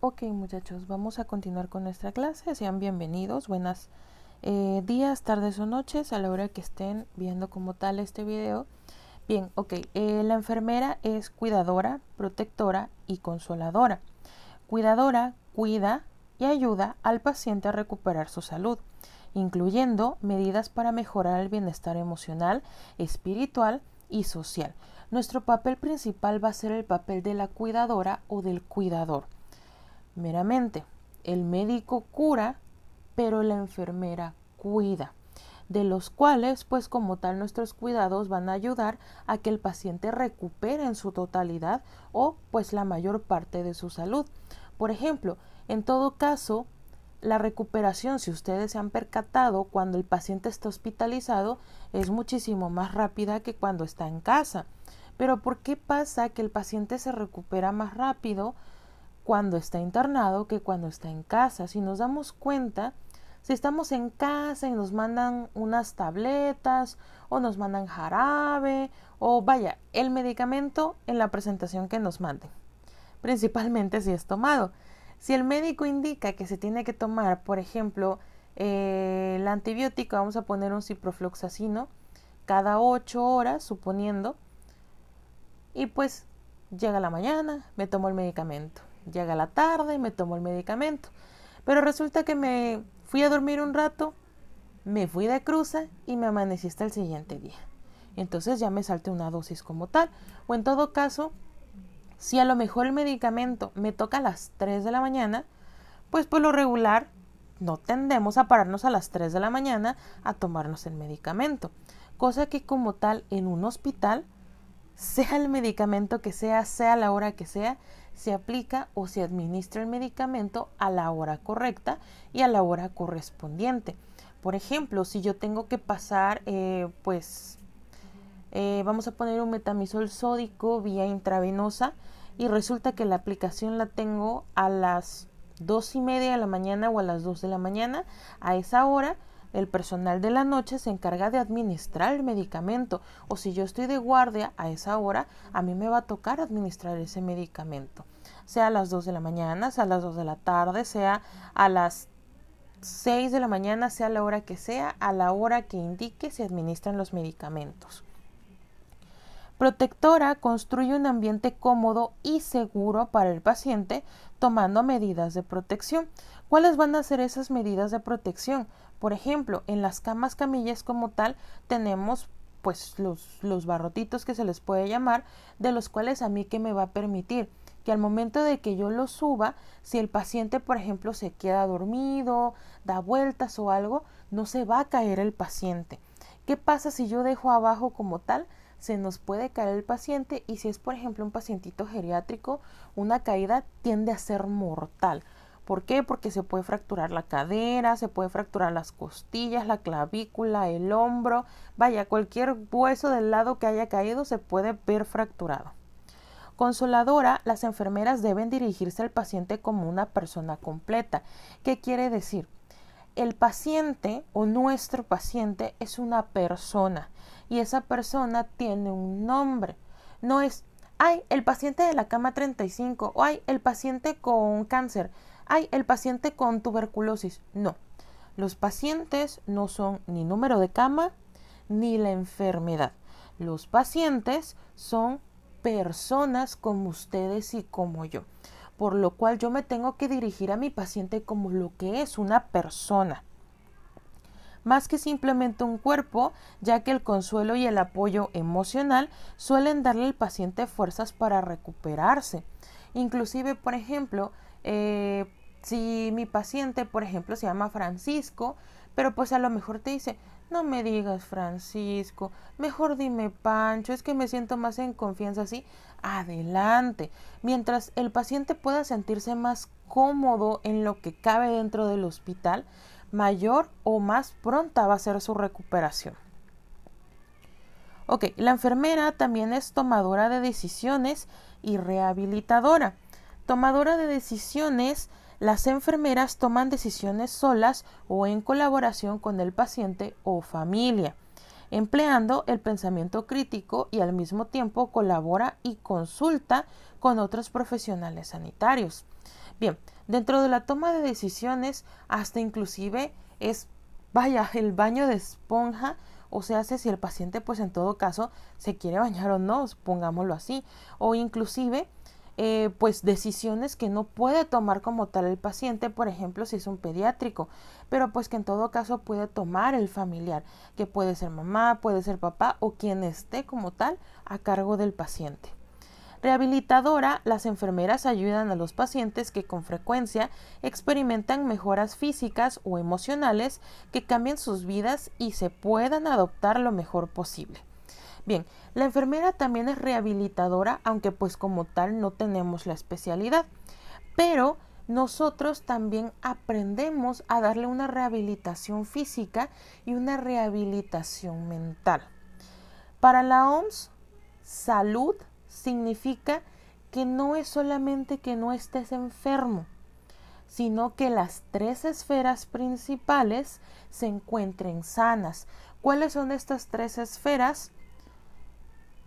Ok, muchachos, vamos a continuar con nuestra clase. Sean bienvenidos. Buenas días, tardes o noches a la hora que estén viendo como tal este video. Bien, ok. La enfermera es cuidadora, protectora y consoladora. Cuidadora cuida y ayuda al paciente a recuperar su salud, incluyendo medidas para mejorar el bienestar emocional, espiritual y social. Nuestro papel principal va a ser el papel de la cuidadora o del cuidador. Meramente, el médico cura, pero la enfermera cuida, de los cuales, pues como tal, nuestros cuidados van a ayudar a que el paciente recupere en su totalidad o pues la mayor parte de su salud. Por ejemplo, en todo caso, la recuperación, si ustedes se han percatado, cuando el paciente está hospitalizado, es muchísimo más rápida que cuando está en casa. Pero ¿por qué pasa que el paciente se recupera más rápido cuando está internado que cuando está en casa? Si nos damos cuenta, si estamos en casa y nos mandan unas tabletas o nos mandan jarabe o vaya, el medicamento en la presentación que nos manden, principalmente si es tomado. Si el médico indica que se tiene que tomar, por ejemplo, el antibiótico, vamos a poner un ciprofloxacino cada 8 horas, suponiendo, y pues llega la mañana, me tomo el medicamento. Llega la tarde, me tomo el medicamento. Pero resulta que me fui a dormir un rato, me fui de cruza y me amanecí hasta el siguiente día. Entonces ya me salté una dosis como tal. O en todo caso, si a lo mejor el medicamento me toca a las 3 de la mañana, pues por lo regular no tendemos a pararnos a las 3 de la mañana a tomarnos el medicamento. Cosa que como tal en un hospital, sea el medicamento que sea la hora que sea, se aplica o se administra el medicamento a la hora correcta y a la hora correspondiente. Por ejemplo, si yo tengo que pasar, vamos a poner un metamizol sódico vía intravenosa y resulta que la aplicación la tengo a las 2:30 de la mañana o a las 2 de la mañana, a esa hora el personal de la noche se encarga de administrar el medicamento, o si yo estoy de guardia a esa hora, a mí me va a tocar administrar ese medicamento, sea a las 2 de la mañana, sea a las 2 de la tarde, sea a las 6 de la mañana, sea la hora que sea, a la hora que indique se administran los medicamentos. Protectora construye un ambiente cómodo y seguro para el paciente tomando medidas de protección. ¿Cuáles van a ser esas medidas de protección? Por ejemplo, en las camas camillas como tal tenemos pues los barrotitos que se les puede llamar, de los cuales a mí que me va a permitir que al momento de que yo lo suba, si el paciente por ejemplo se queda dormido, da vueltas o algo, no se va a caer el paciente. ¿Qué pasa si yo dejo abajo como tal? Se nos puede caer el paciente y si es por ejemplo un pacientito geriátrico, una caída tiende a ser mortal. ¿Por qué? Porque se puede fracturar la cadera, se puede fracturar las costillas, la clavícula, el hombro, vaya, cualquier hueso del lado que haya caído se puede ver fracturado. Consoladora, las enfermeras deben dirigirse al paciente como una persona completa. ¿Qué quiere decir? El paciente o nuestro paciente es una persona y esa persona tiene un nombre. No es, ay, el paciente de la cama 35 o ay, el paciente con cáncer, ay, el paciente con tuberculosis. No, los pacientes no son ni número de cama ni la enfermedad. Los pacientes son personas como ustedes y como yo, por lo cual yo me tengo que dirigir a mi paciente como lo que es una persona, más que simplemente un cuerpo, ya que el consuelo y el apoyo emocional suelen darle al paciente fuerzas para recuperarse. Inclusive, por ejemplo, si mi paciente, por ejemplo, se llama Francisco, pero pues a lo mejor te dice, no me digas Francisco, mejor dime Pancho, es que me siento más en confianza así. Adelante. Mientras el paciente pueda sentirse más cómodo en lo que cabe dentro del hospital, mayor o más pronta va a ser su recuperación. Ok, la enfermera también es tomadora de decisiones y rehabilitadora. Tomadora de decisiones, las enfermeras toman decisiones solas o en colaboración con el paciente o familia, empleando el pensamiento crítico y al mismo tiempo colabora y consulta con otros profesionales sanitarios. Bien, dentro de la toma de decisiones, hasta inclusive el baño de esponja, o sea, si el paciente pues en todo caso se quiere bañar o no, pongámoslo así, o inclusive pues decisiones que no puede tomar como tal el paciente, por ejemplo si es un pediátrico, pero pues que en todo caso puede tomar el familiar, que puede ser mamá, puede ser papá o quien esté como tal a cargo del paciente. Rehabilitadora, las enfermeras ayudan a los pacientes que con frecuencia experimentan mejoras físicas o emocionales que cambian sus vidas y se puedan adoptar lo mejor posible. Bien, la enfermera también es rehabilitadora, aunque pues como tal no tenemos la especialidad, pero nosotros también aprendemos a darle una rehabilitación física y una rehabilitación mental. Para la OMS, salud significa que no es solamente que no estés enfermo, sino que las 3 esferas principales se encuentren sanas. ¿Cuáles son estas 3 esferas?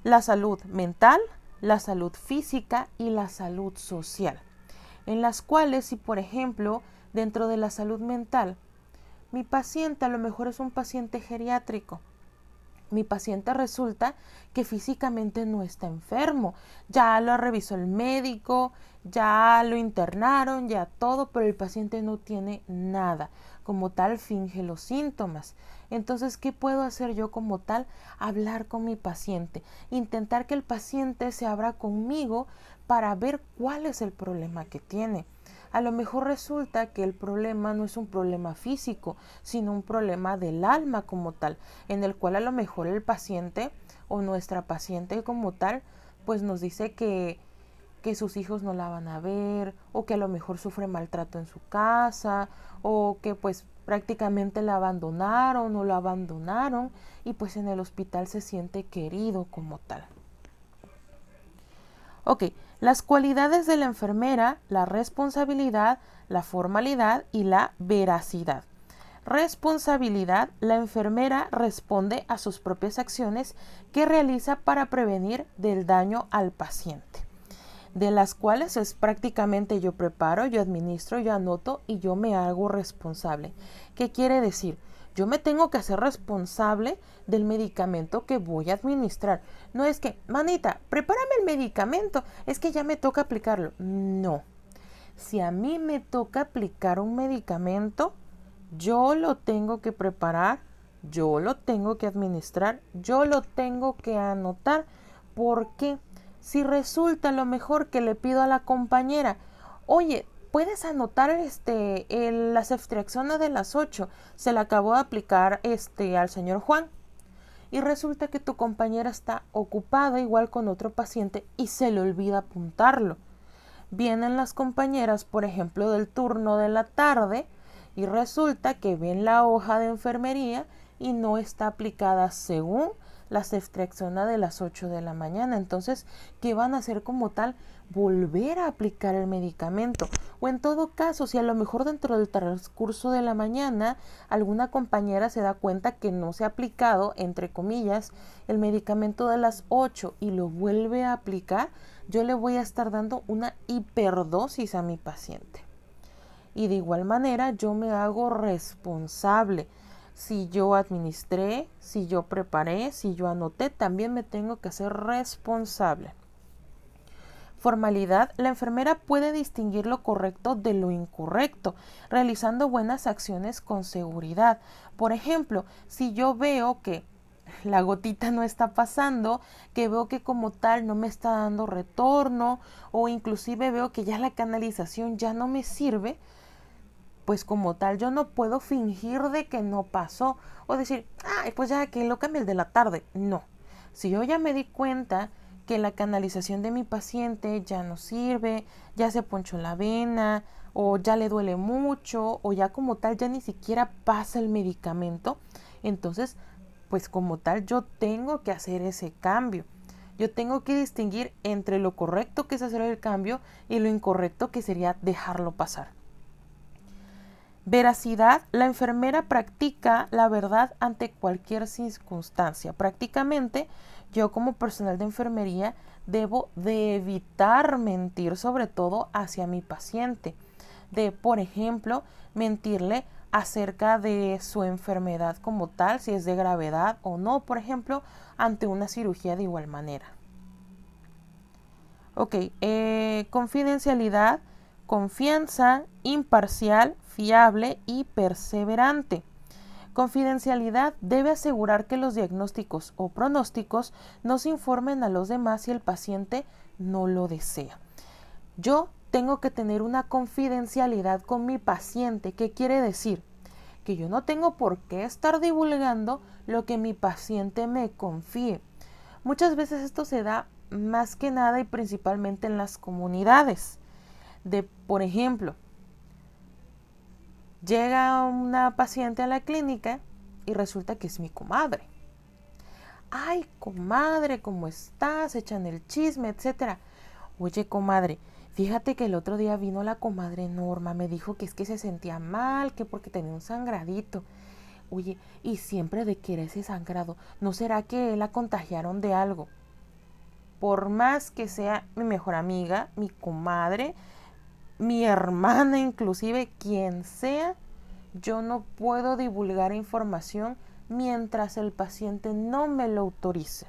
La salud mental, la salud física y la salud social, en las cuales si por ejemplo dentro de la salud mental mi paciente a lo mejor es un paciente geriátrico, mi paciente resulta que físicamente no está enfermo, ya lo revisó el médico, ya lo internaron, ya todo, pero el paciente no tiene nada, como tal finge los síntomas. Entonces, ¿qué puedo hacer yo como tal? Hablar con mi paciente, intentar que el paciente se abra conmigo para ver cuál es el problema que tiene. A lo mejor resulta que el problema no es un problema físico, sino un problema del alma como tal, en el cual a lo mejor el paciente o nuestra paciente como tal, pues nos dice que sus hijos no la van a ver, o que a lo mejor sufre maltrato en su casa, o que pues prácticamente la abandonaron o lo abandonaron y pues en el hospital se siente querido como tal. Ok, las cualidades de la enfermera, la responsabilidad, la formalidad y la veracidad. Responsabilidad, la enfermera responde a sus propias acciones que realiza para prevenir del daño al paciente, de las cuales es prácticamente yo preparo, yo administro, yo anoto y yo me hago responsable. ¿Qué quiere decir? Yo me tengo que hacer responsable del medicamento que voy a administrar. No es que, manita, prepárame el medicamento, es que ya me toca aplicarlo. No. Si a mí me toca aplicar un medicamento, yo lo tengo que preparar, yo lo tengo que administrar, yo lo tengo que anotar. ¿Por qué? Si resulta lo mejor que le pido a la compañera, oye, puedes anotar la ceftriaxona de las 8, se la acabó de aplicar al señor Juan. Y resulta que tu compañera está ocupada igual con otro paciente y se le olvida apuntarlo. Vienen las compañeras, por ejemplo, del turno de la tarde y resulta que ven la hoja de enfermería y no está aplicada según la ceftriaxona de las 8 de la mañana. Entonces, ¿qué van a hacer como tal? Volver a aplicar el medicamento. O en todo caso, si a lo mejor dentro del transcurso de la mañana alguna compañera se da cuenta que no se ha aplicado, entre comillas, el medicamento de las 8 y lo vuelve a aplicar, yo le voy a estar dando una hiperdosis a mi paciente. Y de igual manera yo me hago responsable. Si yo administré, si yo preparé, si yo anoté, también me tengo que hacer responsable. Formalidad, la enfermera puede distinguir lo correcto de lo incorrecto, realizando buenas acciones con seguridad. Por ejemplo, si yo veo que la gotita no está pasando, que veo que como tal no me está dando retorno, o inclusive veo que ya la canalización ya no me sirve, pues como tal yo no puedo fingir de que no pasó o decir, pues ya que lo cambie el de la tarde. No, si yo ya me di cuenta que la canalización de mi paciente ya no sirve, ya se ponchó la vena o ya le duele mucho o ya como tal ya ni siquiera pasa el medicamento, entonces pues como tal yo tengo que hacer ese cambio. Yo tengo que distinguir entre lo correcto que es hacer el cambio y lo incorrecto que sería dejarlo pasar. Veracidad, la enfermera practica la verdad ante cualquier circunstancia. Prácticamente yo como personal de enfermería debo de evitar mentir, sobre todo hacia mi paciente. De, por ejemplo, mentirle acerca de su enfermedad como tal, si es de gravedad o no, por ejemplo, ante una cirugía de igual manera. Ok, confidencialidad, confianza, imparcial, fiable y perseverante. Confidencialidad debe asegurar que los diagnósticos o pronósticos no se informen a los demás si el paciente no lo desea. Yo tengo que tener una confidencialidad con mi paciente. ¿Qué quiere decir? Que yo no tengo por qué estar divulgando lo que mi paciente me confíe. Muchas veces esto se da más que nada y principalmente en las comunidades. Por ejemplo, llega una paciente a la clínica y resulta que es mi comadre. Ay, comadre, ¿cómo estás? Echan el chisme, etcétera. Oye, comadre, fíjate que el otro día vino la comadre Norma, me dijo que es que se sentía mal, que porque tenía un sangradito. Oye, y siempre de que era ese sangrado, ¿no será que la contagiaron de algo? Por más que sea mi mejor amiga, mi comadre, mi hermana inclusive, quien sea, yo no puedo divulgar información mientras el paciente no me lo autorice.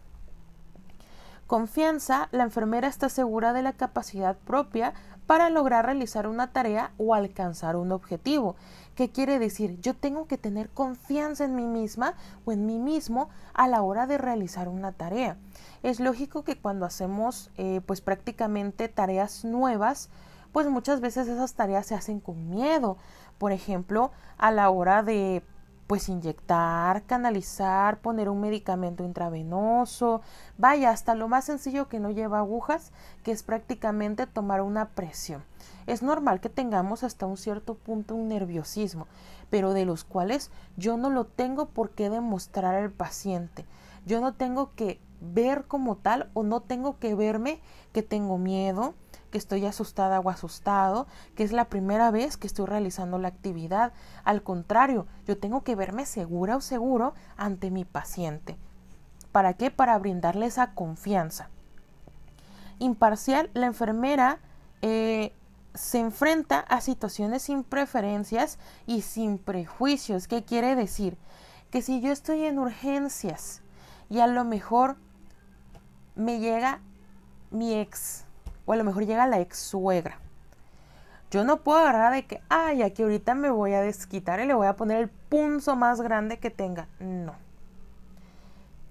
Confianza, la enfermera está segura de la capacidad propia para lograr realizar una tarea o alcanzar un objetivo. ¿Qué quiere decir? Yo tengo que tener confianza en mí misma o en mí mismo a la hora de realizar una tarea. Es lógico que cuando hacemos pues prácticamente tareas nuevas, pues muchas veces esas tareas se hacen con miedo. Por ejemplo, a la hora de pues inyectar, canalizar, poner un medicamento intravenoso, vaya, hasta lo más sencillo que no lleva agujas, que es prácticamente tomar una presión. Es normal que tengamos hasta un cierto punto un nerviosismo, pero de los cuales yo no lo tengo por qué demostrar al paciente. Yo no tengo que ver como tal o no tengo que verme que tengo miedo, que estoy asustada o asustado, que es la primera vez que estoy realizando la actividad. Al contrario, yo tengo que verme segura o seguro ante mi paciente. ¿Para qué? Para brindarle esa confianza. Imparcial, la enfermera se enfrenta a situaciones sin preferencias y sin prejuicios. ¿Qué quiere decir? Que si yo estoy en urgencias y a lo mejor me llega mi ex, o a lo mejor llega la ex suegra, yo no puedo agarrar de que, ay, aquí ahorita me voy a desquitar y le voy a poner el punzo más grande que tenga. No.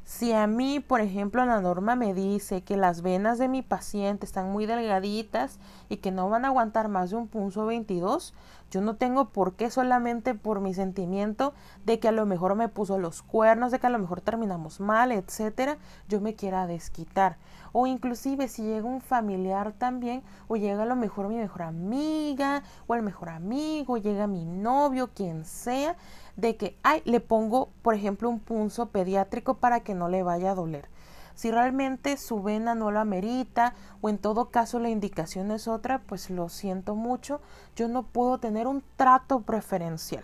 Si a mí, por ejemplo, la norma me dice que las venas de mi paciente están muy delgaditas y que no van a aguantar más de un punzo 22, yo no tengo por qué solamente por mi sentimiento de que a lo mejor me puso los cuernos, de que a lo mejor terminamos mal, etcétera, yo me quiera desquitar. O inclusive si llega un familiar también, o llega a lo mejor mi mejor amiga, o el mejor amigo, llega mi novio, quien sea, de que, ay, le pongo, por ejemplo, un punzo pediátrico para que no le vaya a doler. Si realmente su vena no lo amerita o en todo caso la indicación es otra, pues lo siento mucho, yo no puedo tener un trato preferencial.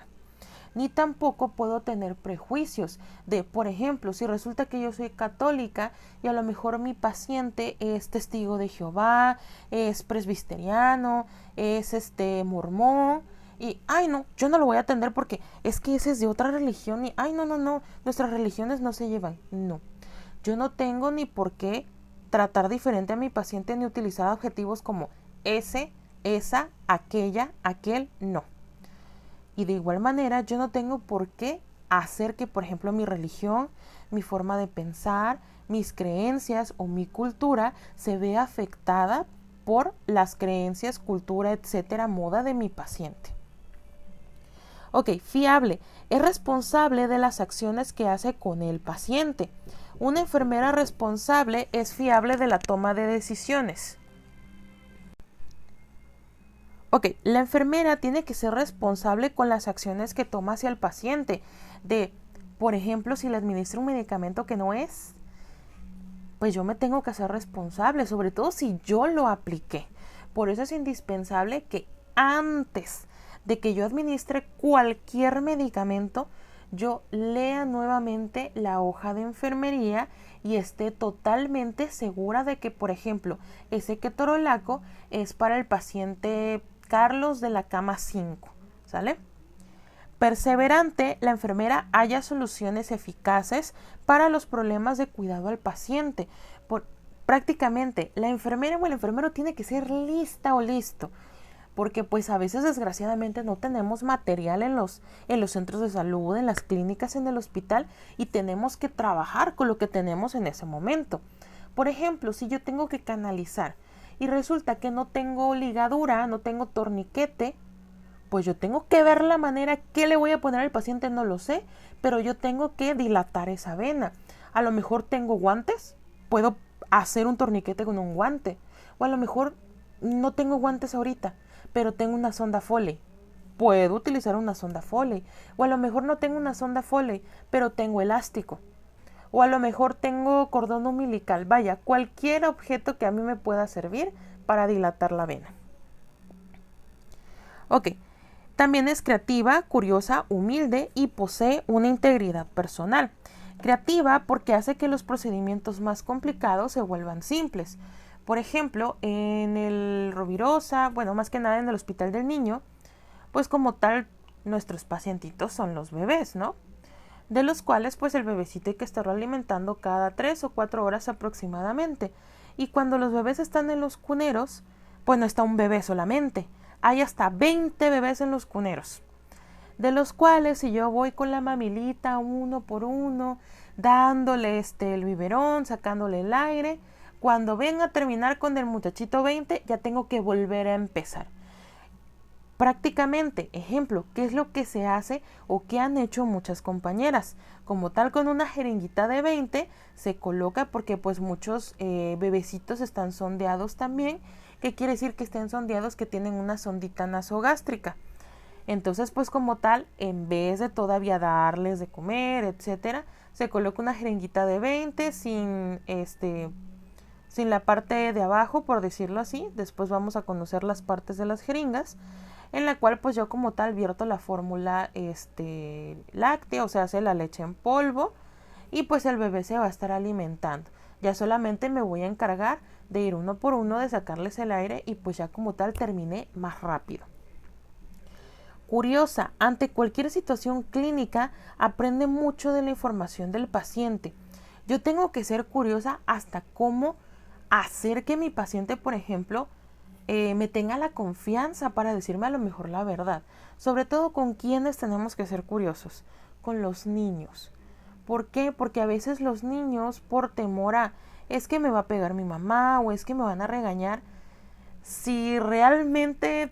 Ni tampoco puedo tener prejuicios de, por ejemplo, si resulta que yo soy católica y a lo mejor mi paciente es testigo de Jehová, es presbiteriano, es mormón, y, ay no, yo no lo voy a atender porque es que ese es de otra religión y, ay no, nuestras religiones no se llevan. No, yo no tengo ni por qué tratar diferente a mi paciente ni utilizar adjetivos como ese, esa, aquella, aquel, no. Y de igual manera yo no tengo por qué hacer que, por ejemplo, mi religión, mi forma de pensar, mis creencias o mi cultura se vea afectada por las creencias, cultura, etcétera, moda de mi paciente. Ok, fiable. Es responsable de las acciones que hace con el paciente. Una enfermera responsable es fiable de la toma de decisiones. Ok, la enfermera tiene que ser responsable con las acciones que toma hacia el paciente. De, por ejemplo, si le administra un medicamento que no es, pues yo me tengo que hacer responsable, sobre todo si yo lo apliqué. Por eso es indispensable que antes de que yo administre cualquier medicamento, yo lea nuevamente la hoja de enfermería y esté totalmente segura de que, por ejemplo, ese ketorolaco es para el paciente Carlos de la cama 5, ¿sale? Perseverante, la enfermera halla soluciones eficaces para los problemas de cuidado al paciente. Prácticamente, la enfermera o el enfermero tiene que ser lista o listo, porque pues a veces desgraciadamente no tenemos material en los centros de salud, en las clínicas, en el hospital, y tenemos que trabajar con lo que tenemos en ese momento. Por ejemplo, si yo tengo que canalizar y resulta que no tengo ligadura, no tengo torniquete, pues yo tengo que ver la manera que le voy a poner al paciente, no lo sé, pero yo tengo que dilatar esa vena. A lo mejor tengo guantes, puedo hacer un torniquete con un guante, o a lo mejor no tengo guantes ahorita, pero tengo una sonda Foley, puedo utilizar una sonda Foley, o a lo mejor no tengo una sonda Foley, pero tengo elástico, o a lo mejor tengo cordón umbilical, vaya, cualquier objeto que a mí me pueda servir para dilatar la vena. Ok, también es creativa, curiosa, humilde y posee una integridad personal. Creativa porque hace que los procedimientos más complicados se vuelvan simples. Por ejemplo, en el Rovirosa, bueno, más que nada en el Hospital del Niño, pues como tal, nuestros pacientitos son los bebés, ¿no? De los cuales pues el bebecito hay que estarlo alimentando cada 3 o 4 horas aproximadamente. Y cuando los bebés están en los cuneros, pues no está un bebé solamente, hay hasta 20 bebés en los cuneros, de los cuales si yo voy con la mamilita uno por uno, dándole el biberón, sacándole el aire, cuando venga a terminar con el muchachito 20, ya tengo que volver a empezar. Prácticamente, ejemplo, ¿qué es lo que se hace o qué han hecho muchas compañeras? Como tal, con una jeringuita de 20 se coloca porque pues muchos bebecitos están sondeados también. ¿Qué quiere decir que estén sondeados? Que tienen una sondita nasogástrica. Entonces, pues como tal, en vez de todavía darles de comer, etcétera, se coloca una jeringuita de 20 sin la parte de abajo, por decirlo así. Después vamos a conocer las partes de las jeringas, en la cual pues yo como tal vierto la fórmula láctea, o sea, hace la leche en polvo, y pues el bebé se va a estar alimentando. Ya solamente me voy a encargar de ir uno por uno, de sacarles el aire, y pues ya como tal terminé más rápido. Curiosa, ante cualquier situación clínica aprende mucho de la información del paciente. Yo tengo que ser curiosa hasta cómo hacer que mi paciente, por ejemplo, me tenga la confianza para decirme a lo mejor la verdad. Sobre todo con quienes tenemos que ser curiosos, con los niños. ¿Por qué? Porque a veces los niños, por temor a es que me va a pegar mi mamá o es que me van a regañar, si realmente,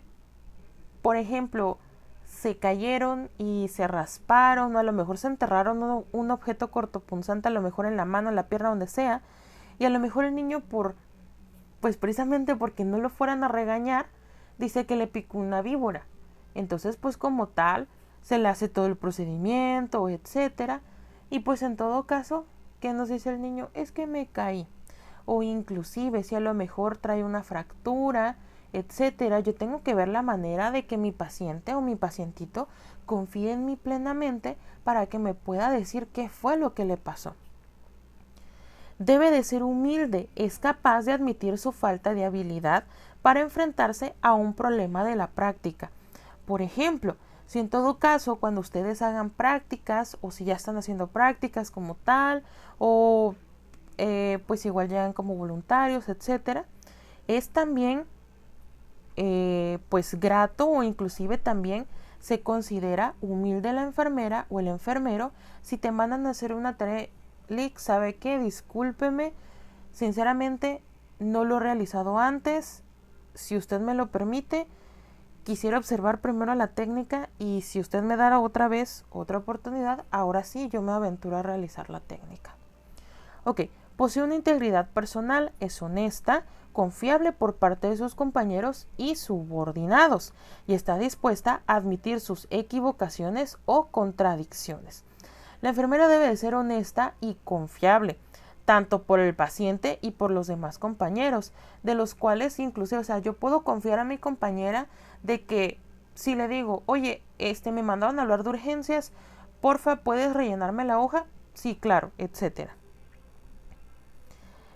por ejemplo, se cayeron y se rasparon o a lo mejor se enterraron un objeto cortopunzante, a lo mejor en la mano, en la pierna, donde sea, y a lo mejor el niño pues precisamente porque no lo fueran a regañar, dice que le picó una víbora. Entonces, pues como tal, se le hace todo el procedimiento, etcétera. Y pues en todo caso, ¿qué nos dice el niño? Es que me caí. O inclusive si a lo mejor trae una fractura, etcétera, yo tengo que ver la manera de que mi paciente o mi pacientito confíe en mí plenamente para que me pueda decir qué fue lo que le pasó. Debe de ser humilde, es capaz de admitir su falta de habilidad para enfrentarse a un problema de la práctica. Por ejemplo, si en todo caso cuando ustedes hagan prácticas o si ya están haciendo prácticas como tal o pues igual llegan como voluntarios, etcétera, es también pues grato o inclusive también se considera humilde la enfermera o el enfermero si te mandan a hacer una tarea. ¿Sabe qué? Discúlpeme, sinceramente no lo he realizado antes, si usted me lo permite, quisiera observar primero la técnica y si usted me dará otra vez otra oportunidad, ahora sí yo me aventuro a realizar la técnica. Ok, posee una integridad personal, es honesta, confiable por parte de sus compañeros y subordinados y está dispuesta a admitir sus equivocaciones o contradicciones. La enfermera debe de ser honesta y confiable, tanto por el paciente y por los demás compañeros, de los cuales incluso, o sea, yo puedo confiar a mi compañera de que si le digo, oye, me mandaron a hablar de urgencias, porfa, ¿puedes rellenarme la hoja? Sí, claro, etcétera.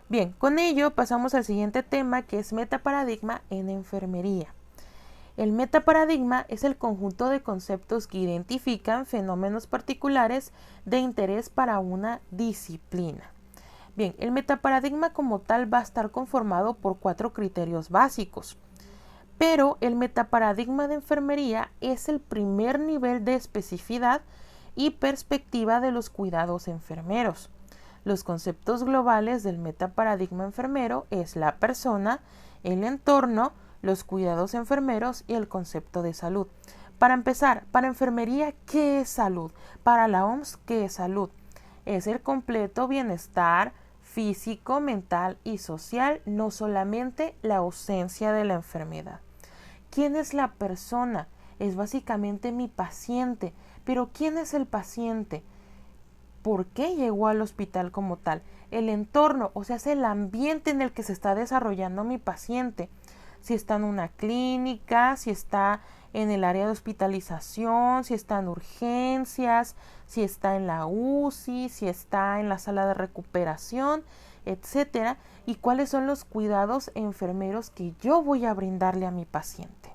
Bien, con ello pasamos al siguiente tema, que es metaparadigma en enfermería. El metaparadigma es el conjunto de conceptos que identifican fenómenos particulares de interés para una disciplina. Bien, el metaparadigma como tal va a estar conformado por 4 criterios básicos, pero el metaparadigma de enfermería es el primer nivel de especificidad y perspectiva de los cuidados enfermeros. Los conceptos globales del metaparadigma enfermero es la persona, el entorno, los cuidados enfermeros y el concepto de salud. Para empezar, para enfermería, ¿qué es salud? Para la OMS, ¿qué es salud? Es el completo bienestar físico, mental y social, no solamente la ausencia de la enfermedad. ¿Quién es la persona? Es básicamente mi paciente. Pero ¿quién es el paciente? ¿Por qué llegó al hospital como tal? El entorno, o sea, es el ambiente en el que se está desarrollando mi paciente. Si está en una clínica, si está en el área de hospitalización, si está en urgencias, si está en la UCI, si está en la sala de recuperación, etcétera, y cuáles son los cuidados enfermeros que yo voy a brindarle a mi paciente.